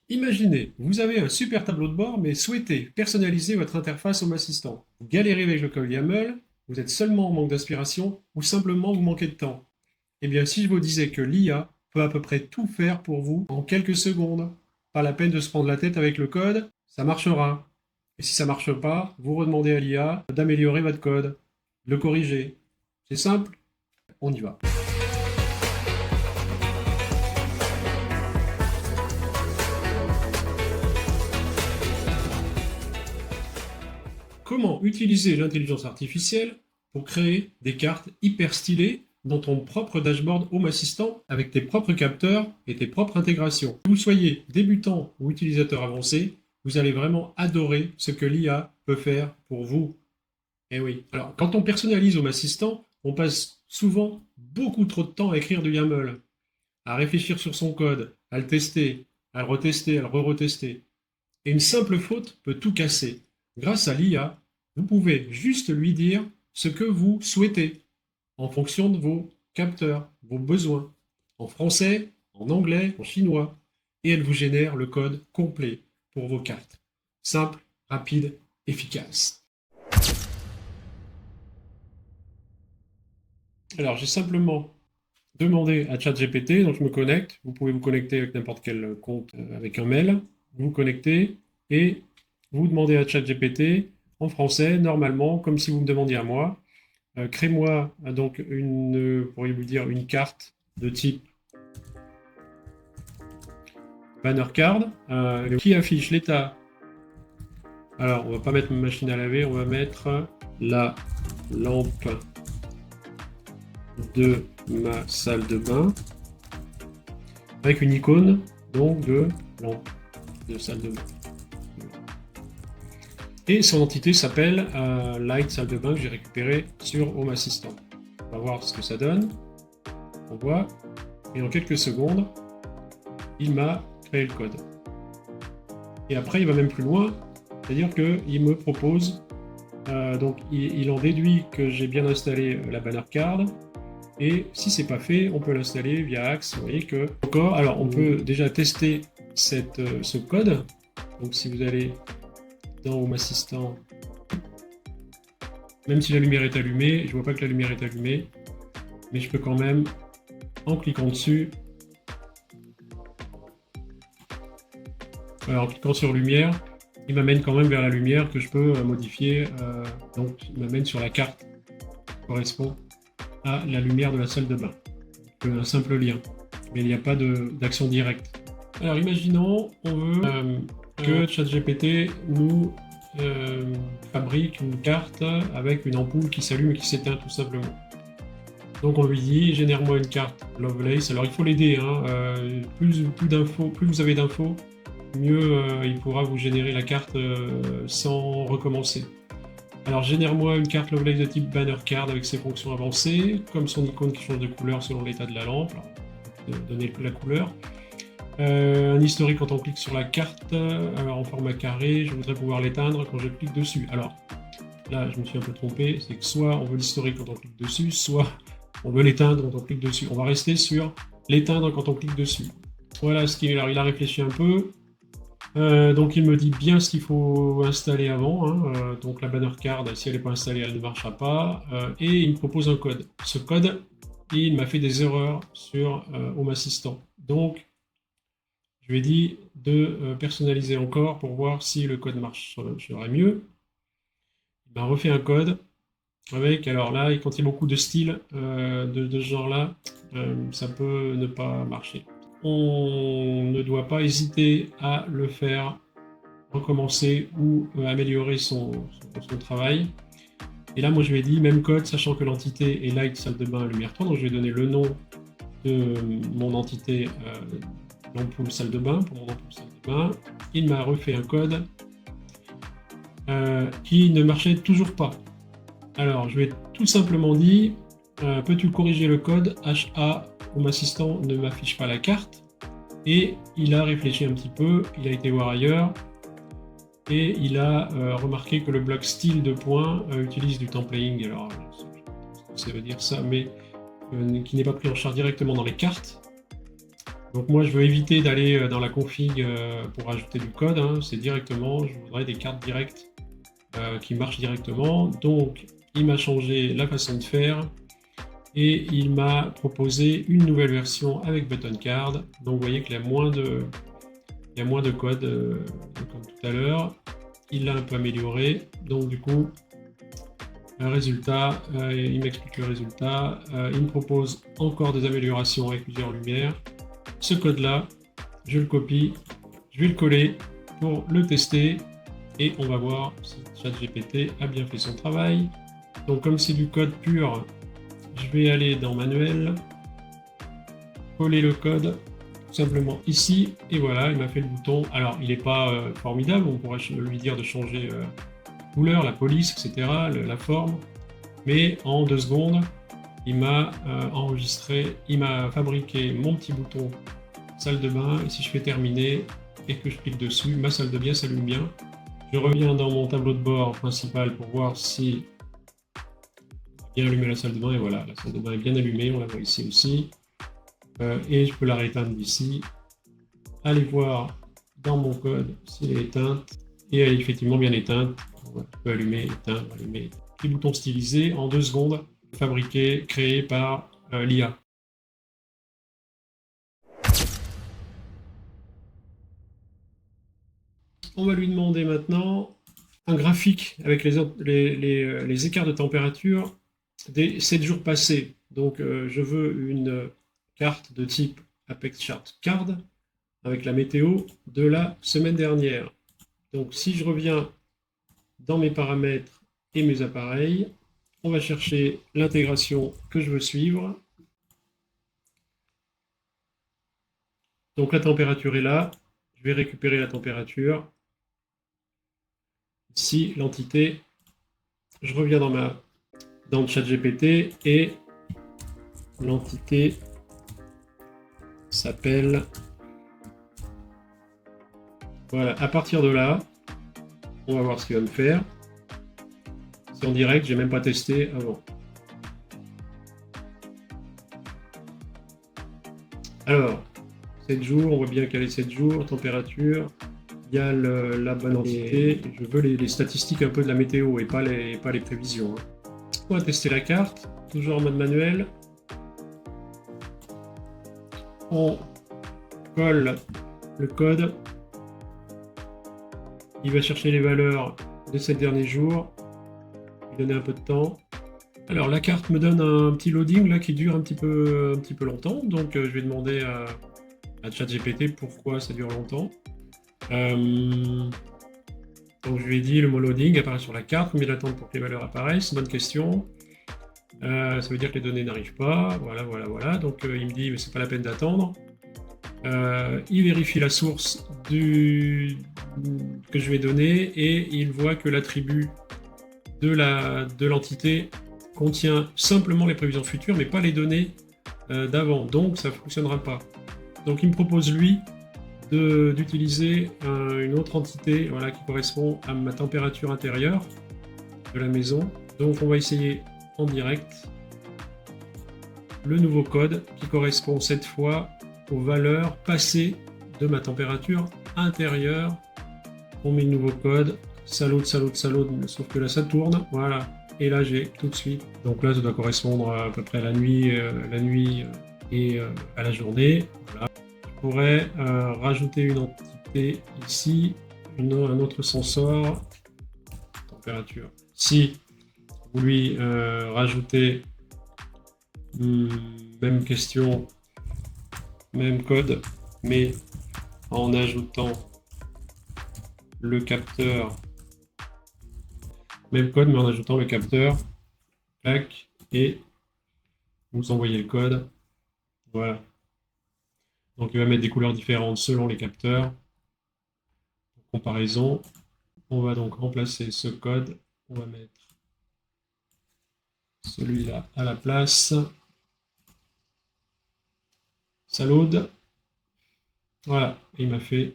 Imaginez, vous avez un super tableau de bord, mais souhaitez personnaliser votre interface Home Assistant. Vous galérez avec le code YAML, vous êtes seulement en manque d'inspiration ou simplement vous manquez de temps. Eh bien, si je vous disais que l'IA peut à peu près tout faire pour vous en quelques secondes, pas la peine de se prendre la tête avec le code, ça marchera. Et si ça ne marche pas, vous redemandez à l'IA d'améliorer votre code, de le corriger. C'est simple, on y va. Comment utiliser l'intelligence artificielle pour créer des cartes hyper stylées dans ton propre dashboard Home Assistant avec tes propres capteurs et tes propres intégrations. Que vous soyez débutant ou utilisateur avancé, vous allez vraiment adorer ce que l'IA peut faire pour vous. Eh oui. Alors, quand on personnalise Home Assistant, on passe souvent beaucoup trop de temps à écrire du YAML, à réfléchir sur son code, à le tester, à le retester, à le re-retester. Et une simple faute peut tout casser. Grâce à l'IA, vous pouvez juste lui dire ce que vous souhaitez en fonction de vos capteurs, vos besoins, en français, en anglais, en chinois, et elle vous génère le code complet pour vos cartes. Simple, rapide, efficace. Alors j'ai simplement demandé à ChatGPT, donc je me connecte, vous pouvez vous connecter avec n'importe quel compte avec un mail, vous vous connectez et vous demandez à ChatGPT en français, normalement, comme si vous me demandiez à moi, crée-moi donc pourriez-vous dire, une carte de type banner card qui affiche l'état. Alors, on va pas mettre ma machine à laver, on va mettre la lampe de ma salle de bain avec une icône donc de lampe de salle de bain. Et son entité s'appelle Light salle de bain que j'ai récupéré sur Home Assistant. On va voir ce que ça donne. On voit. Et en quelques secondes, il m'a créé le code. Et après, il va même plus loin. C'est-à-dire qu'il me propose, donc il en déduit que j'ai bien installé la banner card. Et si c'est pas fait, on peut l'installer via Axe. Vous voyez que encore. Alors, on peut déjà tester ce code. Donc, si vous allez dans Home Assistant, même si la lumière est allumée, je vois pas que la lumière est allumée, mais je peux quand même, en cliquant dessus, en cliquant sur lumière, il m'amène quand même vers la lumière que je peux modifier. Donc, il m'amène sur la carte qui correspond à la lumière de la salle de bain. Un simple lien, mais il n'y a pas d'action directe. Alors, imaginons, on veut que ChatGPT nous fabrique une carte avec une ampoule qui s'allume et qui s'éteint tout simplement. Donc on lui dit, génère-moi une carte Lovelace. Alors il faut l'aider, hein. Plus vous avez d'infos, mieux il pourra vous générer la carte sans recommencer. Alors génère-moi une carte Lovelace de type banner card avec ses fonctions avancées, comme son icône qui change de couleur selon l'état de la lampe. Alors, donner la couleur. Un historique quand on clique sur la carte en format carré, je voudrais pouvoir l'éteindre quand je clique dessus. Alors là, je me suis un peu trompé, c'est que soit on veut l'historique quand on clique dessus, soit on veut l'éteindre quand on clique dessus. On va rester sur l'éteindre quand on clique dessus. Voilà ce qu'il a. Il a réfléchi un peu. Donc il me dit bien ce qu'il faut installer avant. Hein. Donc la banner card, si elle n'est pas installée, elle ne marchera pas. Et il me propose un code. Ce code, il m'a fait des erreurs sur Home Assistant. Donc je lui ai dit de personnaliser encore pour voir si le code marcherait mieux. Il m'a refait un code avec, alors là, il contient beaucoup de styles de ce genre-là. Ça peut ne pas marcher. On ne doit pas hésiter à le faire recommencer ou améliorer son travail. Et là, moi, je lui ai dit même code, sachant que l'entité est light salle de bain lumière 3. Donc, je lui ai donné le nom de mon entité l'ampoule salle de bain, pour mon ampoule salle de bain. Il m'a refait un code qui ne marchait toujours pas. Alors, je lui ai tout simplement dit, peux-tu corriger le code HA Home Assistant ne m'affiche pas la carte. Et il a réfléchi un petit peu, il a été voir ailleurs, et il a remarqué que le bloc style de points utilise du templaying. Alors, je sais pas ce que ça veut dire ça, mais qui n'est pas pris en charge directement dans les cartes. Donc moi, je veux éviter d'aller dans la config pour ajouter du code, hein. C'est directement, je voudrais des cartes directes qui marchent directement. Donc, il m'a changé la façon de faire et il m'a proposé une nouvelle version avec button card. Donc, vous voyez qu'il y a moins de code comme tout à l'heure. Il l'a un peu amélioré. Donc, du coup, un résultat, il m'explique le résultat. Il me propose encore des améliorations avec plusieurs lumières. Ce code-là, je le copie, je vais le coller pour le tester et on va voir si ChatGPT a bien fait son travail. Donc comme c'est du code pur, je vais aller dans manuel, coller le code tout simplement ici et voilà, il m'a fait le bouton. Alors il n'est pas formidable, on pourrait lui dire de changer couleur, la police, etc., la forme, mais en 2 secondes, il m'a enregistré, il m'a fabriqué mon petit bouton salle de bain, et si je fais terminer et que je clique dessus, ma salle de bain s'allume bien. Je reviens dans mon tableau de bord principal pour voir si j'ai bien allumé la salle de bain, et voilà, la salle de bain est bien allumée, on la voit ici aussi. Et je peux la rééteindre d'ici. Allez voir dans mon code si elle est éteinte, et elle est effectivement bien éteinte. Je peux allumer, éteindre, allumer. Petit bouton stylisé en 2 secondes, fabriqué, créé par l'IA. On va lui demander maintenant un graphique avec les écarts de température des 7 jours passés. Donc je veux une carte de type Apex Chart Card avec la météo de la semaine dernière. Donc si je reviens dans mes paramètres et mes appareils, on va chercher l'intégration que je veux suivre. Donc la température est là, je vais récupérer la température. Ici, l'entité, je reviens dans le chat GPT et l'entité s'appelle... Voilà, à partir de là, on va voir ce qu'il va me faire. C'est en direct, j'ai même pas testé avant. Alors, 7 jours, on voit bien qu'elle est 7 jours, température, il y a la bonne entité. Je veux les statistiques un peu de la météo et pas les prévisions. On va tester la carte, toujours en mode manuel. On colle le code. Il va chercher les valeurs de ces derniers jours. Lui donner un peu de temps. Alors la carte me donne un petit loading là qui dure un petit peu longtemps. Donc je vais demander à ChatGPT pourquoi ça dure longtemps. Donc je lui ai dit le mot loading apparaît sur la carte, combien d'attente pour que les valeurs apparaissent, bonne question. Ça veut dire que les données n'arrivent pas, voilà. Donc il me dit mais c'est pas la peine d'attendre. Il vérifie la source que je vais donner et il voit que l'attribut de l'entité contient simplement les prévisions futures mais pas les données d'avant, donc ça ne fonctionnera pas. Donc il me propose lui d'utiliser une autre entité voilà, qui correspond à ma température intérieure de la maison. Donc on va essayer en direct le nouveau code qui correspond cette fois aux valeurs passées de ma température intérieure. On met le nouveau code, salut, sauf que là ça tourne, voilà. Et là j'ai tout de suite, donc là ça doit correspondre à peu près à la nuit et à la journée. Voilà. Je pourrais rajouter une entité ici, un autre sensor, température. Si vous lui rajoutez même question, même code, mais en ajoutant le capteur, même code, mais en ajoutant le capteur, tac, et vous envoyez le code, voilà. Donc il va mettre des couleurs différentes selon les capteurs. Comparaison, on va donc remplacer ce code, on va mettre celui-là à la place. Ça load. Voilà, et il m'a fait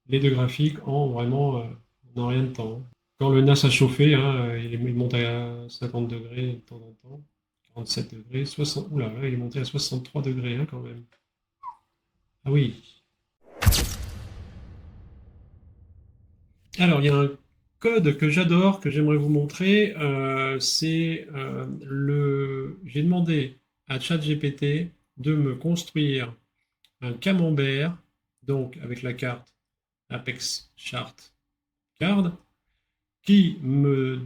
les deux graphiques en vraiment en rien de temps. Quand le NAS a chauffé, hein, il monte à 50 degrés de temps en temps, 47 degrés, 60, oula, là il est monté à 63 degrés hein, quand même. Ah oui. Alors, il y a un code que j'adore, que j'aimerais vous montrer. J'ai demandé à ChatGPT de me construire un camembert, donc avec la carte Apex Chart Card, qui me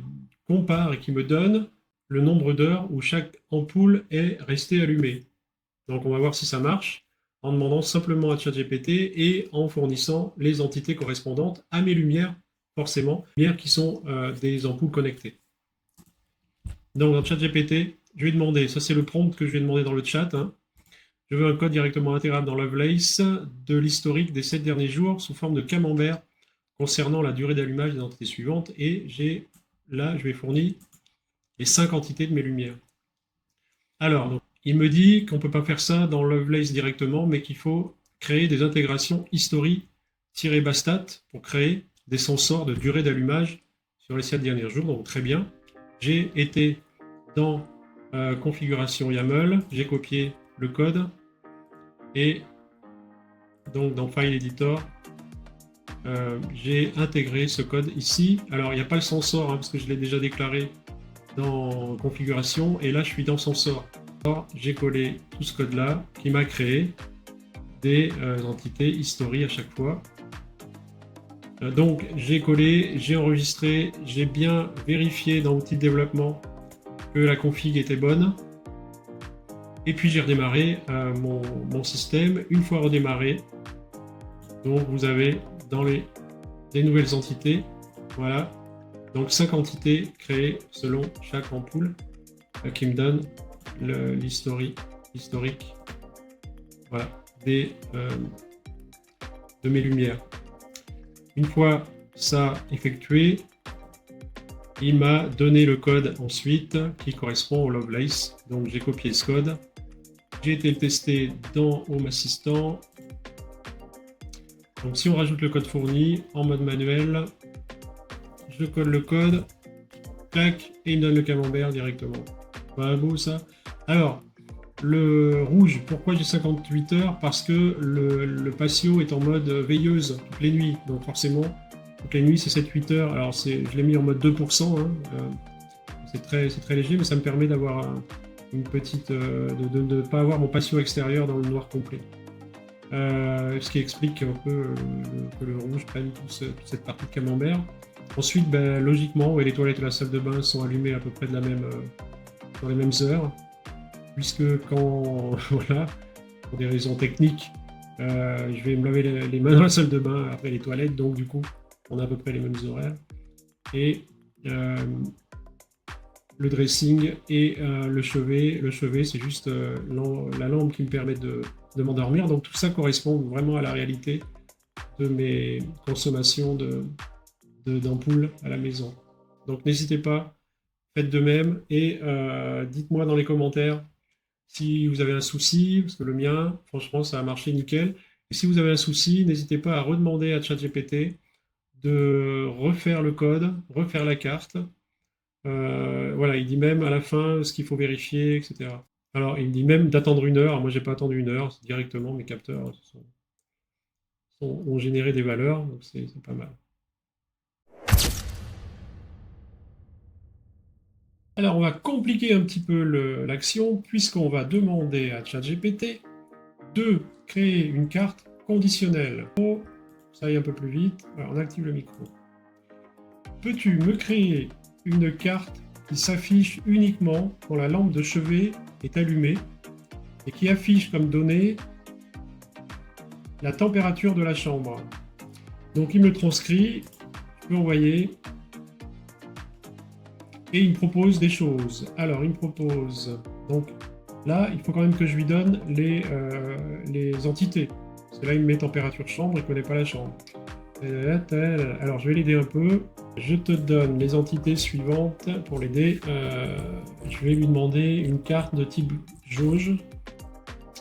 compare et qui me donne le nombre d'heures où chaque ampoule est restée allumée. Donc on va voir si ça marche en demandant simplement à ChatGPT et en fournissant les entités correspondantes à mes lumières, forcément, lumières qui sont des ampoules connectées. Donc dans ChatGPT, je vais demander, ça c'est le prompt que je vais demander dans le chat, hein. Je veux un code directement intégrable dans Lovelace de l'historique des 7 derniers jours sous forme de camembert concernant la durée d'allumage des entités suivantes. Et là, je vais fournir les 5 entités de mes lumières. Alors, donc, il me dit qu'on ne peut pas faire ça dans Lovelace directement, mais qu'il faut créer des intégrations history-bastat pour créer des sensors de durée d'allumage sur les 7 derniers jours. Donc, très bien. J'ai été dans configuration YAML, j'ai copié le code et donc dans File Editor, j'ai intégré ce code ici. Alors, il n'y a pas le sensor parce que je l'ai déjà déclaré dans configuration et là, je suis dans sensor. J'ai collé tout ce code-là qui m'a créé des entités history à chaque fois. Donc, j'ai collé, j'ai enregistré, j'ai bien vérifié dans l'outil de développement que la config était bonne. Et puis, j'ai redémarré mon système. Une fois redémarré, donc vous avez dans les nouvelles entités, voilà, donc 5 entités créées selon chaque ampoule qui me donne l'historique, voilà, de mes lumières. Une fois ça effectué, il m'a donné le code ensuite qui correspond au Lovelace. Donc j'ai copié ce code. J'ai été le tester dans Home Assistant. Donc si on rajoute le code fourni en mode manuel, je colle le code, clac, et il me donne le camembert directement. Pas beau ça? Alors, le rouge, pourquoi j'ai 58 heures? Parce que le patio est en mode veilleuse toutes les nuits. Donc forcément, toutes les nuits c'est 7-8 heures. Alors je l'ai mis en mode 2%. Hein. C'est très léger, mais ça me permet d'avoir une petite... de ne pas avoir mon patio extérieur dans le noir complet. Ce qui explique un peu que le rouge prenne toute cette partie de camembert. Ensuite, logiquement, les toilettes et la salle de bain sont allumées à peu près dans les mêmes heures, puisque quand, voilà, pour des raisons techniques, je vais me laver les mains dans la salle de bain après les toilettes, donc du coup, on a à peu près les mêmes horaires. Et le dressing et le chevet, c'est juste la lampe qui me permet de m'endormir. Donc tout ça correspond vraiment à la réalité de mes consommations d'ampoules à la maison. Donc n'hésitez pas, faites de même et dites-moi dans les commentaires si vous avez un souci, parce que le mien, franchement, ça a marché nickel. Et si vous avez un souci, n'hésitez pas à redemander à ChatGPT de refaire le code, refaire la carte. Voilà, il dit même à la fin ce qu'il faut vérifier, etc. Alors, il me dit même d'attendre 1 heure. Alors, moi, j'ai pas attendu 1 heure, directement, mes capteurs ont généré des valeurs, donc c'est pas mal. Alors, on va compliquer un petit peu l'action, puisqu'on va demander à ChatGPT de créer une carte conditionnelle. Ça aille un peu plus vite. Alors, on active le micro. Peux-tu me créer une carte qui s'affiche uniquement quand la lampe de chevet est allumée et qui affiche comme donnée la température de la chambre? Donc il me transcrit, je peux envoyer et il me propose des choses. Alors il me propose, donc là il faut quand même que je lui donne les entités, parce que là il me met température chambre, il ne connaît pas la chambre. Alors je vais l'aider un peu. Je te donne les entités suivantes pour l'aider. Je vais lui demander une carte de type jauge.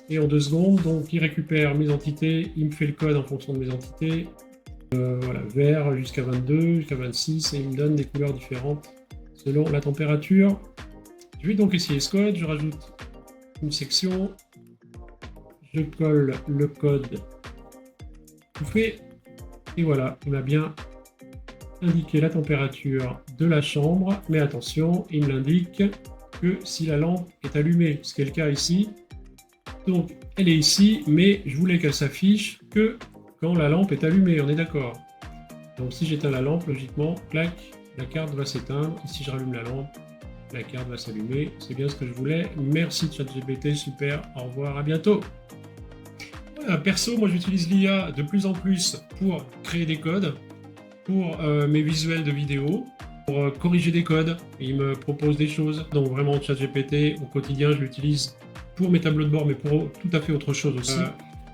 Et en 2 secondes, donc il récupère mes entités, il me fait le code en fonction de mes entités. Voilà, vert jusqu'à 22, jusqu'à 26, et il me donne des couleurs différentes selon la température. Je vais donc essayer ce code, je rajoute une section. Je colle le code tout fait. Et voilà, il m'a bien indiqué la température de la chambre. Mais attention, il me l'indique que si la lampe est allumée, ce qui est le cas ici. Donc, elle est ici, mais je voulais qu'elle s'affiche que quand la lampe est allumée, on est d'accord. Donc, si j'éteins la lampe, logiquement, clac, la carte va s'éteindre. Et si je rallume la lampe, la carte va s'allumer. C'est bien ce que je voulais. Merci ChatGPT, super. Au revoir, à bientôt. Voilà, perso, moi j'utilise l'IA de plus en plus pour créer des codes, pour mes visuels de vidéos, pour corriger des codes. Il me propose des choses. Donc vraiment, ChatGPT, au quotidien, je l'utilise pour mes tableaux de bord, mais pour tout à fait autre chose aussi.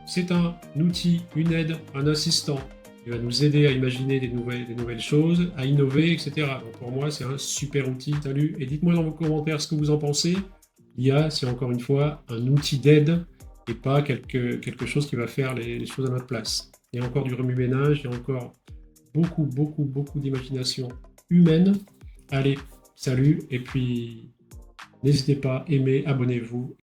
C'est un outil, une aide, un assistant. Il va nous aider à imaginer des nouvelles choses, à innover, etc. Donc pour moi, c'est un super outil. Salut, et dites-moi dans vos commentaires ce que vous en pensez. L'IA, c'est encore une fois un outil d'aide et pas quelque chose qui va faire les choses à notre place. Il y a encore du remue-ménage, il y a encore beaucoup d'imagination humaine. Allez, salut, et puis n'hésitez pas, aimez, abonnez-vous.